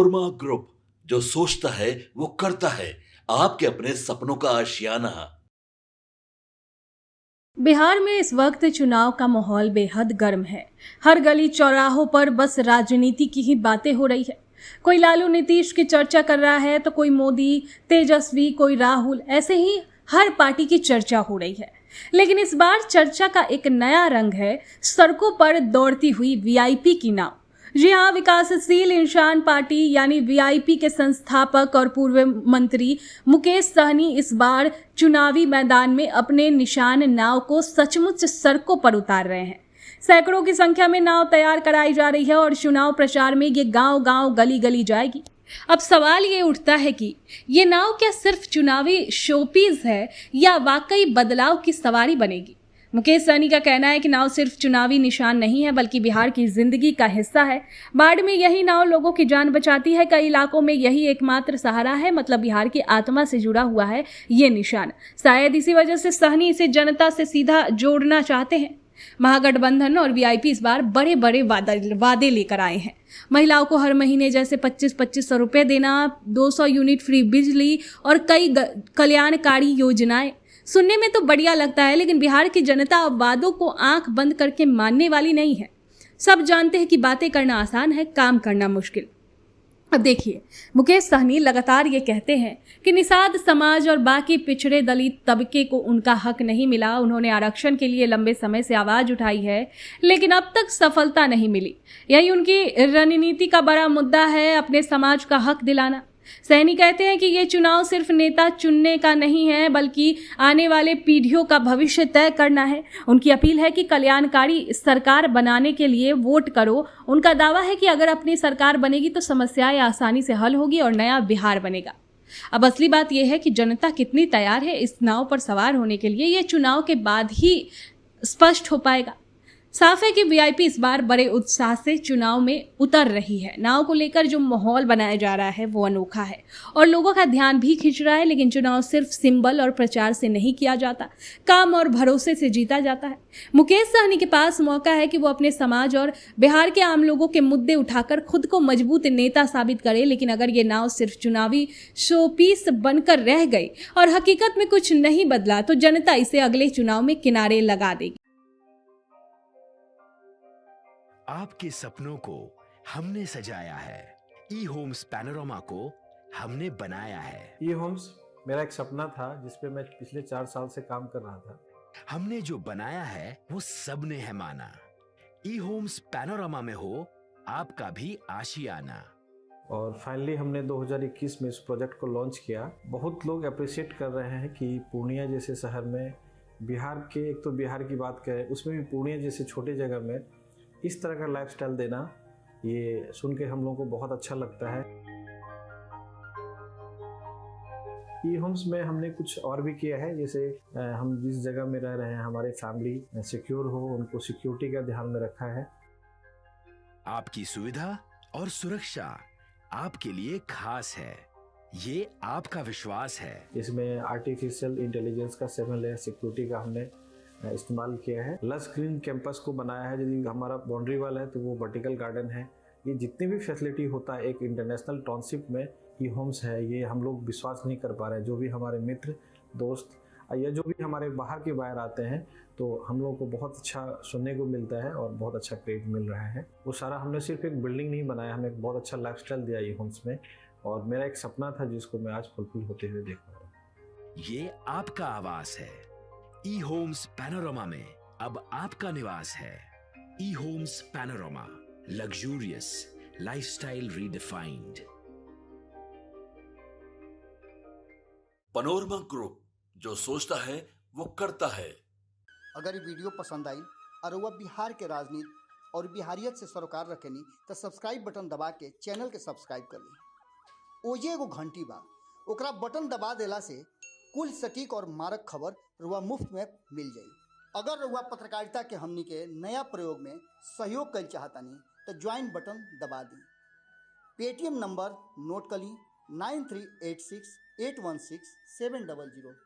Panorama group, जो सोचता है वो करता है। आपके अपने सपनों का आशियाना। बिहार में इस वक्त चुनाव का माहौल बेहद गर्म है। हर गली चौराहों पर बस राजनीति की ही बातें हो रही है। कोई लालू नीतीश की चर्चा कर रहा है तो कोई मोदी, तेजस्वी, कोई राहुल, ऐसे ही हर पार्टी की चर्चा हो रही है। लेकिन इस बार चर्चा का एक नया रंग है, सड़कों पर दौड़ती हुई वीआईपी की नाव। जी हाँ, विकासशील इंसान पार्टी यानी वीआईपी के संस्थापक और पूर्व मंत्री मुकेश सहनी इस बार चुनावी मैदान में अपने निशान नाव को सचमुच सड़कों पर उतार रहे हैं। सैकड़ों की संख्या में नाव तैयार कराई जा रही है और चुनाव प्रचार में ये गांव-गांव, गली-गली जाएगी। अब सवाल ये उठता है कि ये नाव क्या सिर्फ चुनावी शोपीस है या वाकई बदलाव की सवारी बनेगी। मुकेश सहनी का कहना है कि नाव सिर्फ चुनावी निशान नहीं है बल्कि बिहार की जिंदगी का हिस्सा है। बाढ़ में यही नाव लोगों की जान बचाती है, कई इलाकों में यही एकमात्र सहारा है। मतलब बिहार की आत्मा से जुड़ा हुआ है ये निशान। शायद इसी वजह से सहनी इसे जनता से सीधा जोड़ना चाहते हैं। महागठबंधन और वीआईपी इस बार बड़े बड़े वादे लेकर आए हैं। महिलाओं को हर महीने जैसे 25-2500 रुपये देना, 200 यूनिट फ्री बिजली और कई कल्याणकारी योजनाएं। सुनने में तो बढ़िया लगता है, लेकिन बिहार की जनता अब वादों को आंख बंद करके मानने वाली नहीं है। सब जानते हैं कि बातें करना आसान है, काम करना मुश्किल। अब देखिए, मुकेश सहनी लगातार ये कहते हैं कि निषाद समाज और बाकी पिछड़े दलित तबके को उनका हक नहीं मिला। उन्होंने आरक्षण के लिए लंबे समय से आवाज उठाई है, लेकिन अब तक सफलता नहीं मिली। यही उनकी रणनीति का बड़ा मुद्दा है, अपने समाज का हक दिलाना। सहनी कहते हैं कि ये चुनाव सिर्फ नेता चुनने का नहीं है बल्कि आने वाले पीढ़ियों का भविष्य तय करना है। उनकी अपील है कि कल्याणकारी सरकार बनाने के लिए वोट करो। उनका दावा है कि अगर अपनी सरकार बनेगी तो समस्याएं आसानी से हल होगी और नया बिहार बनेगा। अब असली बात यह है कि जनता कितनी तैयार है इस नाव पर सवार होने के लिए, ये चुनाव के बाद ही स्पष्ट हो पाएगा। साफ है कि वीआईपी इस बार बड़े उत्साह से चुनाव में उतर रही है। नाव को लेकर जो माहौल बनाया जा रहा है वो अनोखा है और लोगों का ध्यान भी खींच रहा है। लेकिन चुनाव सिर्फ सिंबल और प्रचार से नहीं किया जाता, काम और भरोसे से जीता जाता है। मुकेश सहनी के पास मौका है कि वो अपने समाज और बिहार के आम लोगों के मुद्दे उठाकर खुद को मजबूत नेता साबित करे। लेकिन अगर ये नाव सिर्फ चुनावी शोपीस बनकर रह गई और हकीकत में कुछ नहीं बदला तो जनता इसे अगले चुनाव में किनारे लगा देगी। आपके सपनों को हमने सजाया है, ई होम्स पैनोरमा को हमने बनाया है। ई होम्स मेरा एक सपना था जिसपे मैं पिछले 4 साल से काम कर रहा था। हमने जो बनाया है वो सबने है माना। ई होम्स पैनोरमा में हो आपका भी आशियाना। और फाइनली हमने 2021 में इस प्रोजेक्ट को लॉन्च किया। बहुत लोग अप्रिशिएट कर रहे हैं कि पूर्णिया जैसे शहर में, बिहार के, एक तो बिहार की बात करें उसमें भी पूर्णिया जैसे छोटे जगह में इस तरह का लाइफस्टाइल देना, ये सुन के हम लोगों को बहुत अच्छा लगता है। ई होम्स में हमने कुछ और भी किया है, जैसे हम जिस जगह में रह रहे हैं हमारे फैमिली सिक्योर हो, उनको सिक्योरिटी का ध्यान में रखा है। आपकी सुविधा और सुरक्षा आपके लिए खास है, ये आपका विश्वास है। इसमें आर्टिफिशियल इंटेलिजेंस का 7 लेयर सिक्योरिटी का हमने इस्तेमाल किया है। लस ग्रीन कैंपस को बनाया है। यदि हमारा बाउंड्री वाल है तो वो वर्टिकल गार्डन है। ये जितनी भी फैसिलिटी होता है एक इंटरनेशनल टाउनशिप में ई होम्स है, ये हम लोग विश्वास नहीं कर पा रहे हैं। जो भी हमारे मित्र, दोस्त या जो भी हमारे बाहर के बाहर आते हैं तो हम लोग को बहुत अच्छा सुनने को मिलता है और बहुत अच्छा क्रेडिट मिल रहा है। वो सारा हमने सिर्फ एक बिल्डिंग नहीं बनाया, हमें एक बहुत अच्छा लाइफस्टाइल दिया ई होम्स में, और मेरा एक सपना था जिसको मैं आज फुलफिल होते हुए देख पा रहा हूँ। ये आपका आवास है। ई होम्स पैनोरमा में अब आपका निवास है। E homes Panorama, luxurious lifestyle redefined. Panorama group, जो सोचता है वो करता है। अगर ये वीडियो पसंद आई और वह बिहार के राजनीति और बिहारियत से सरोकार रखेनी तो सब्सक्राइब बटन दबा के चैनल के सब्सक्राइब कर ली। ओजे एगो घंटी बा, ओकरा बटन दबा देला से कुल सटीक और मारक खबर रुआ मुफ्त में मिल जाई। अगर रुआ पत्रकारिता के हमनी के नया प्रयोग में सहयोग कर चाहतानी तो ज्वाइन बटन दबा दी। पेटीएम नंबर नोट कर ली 9386816700।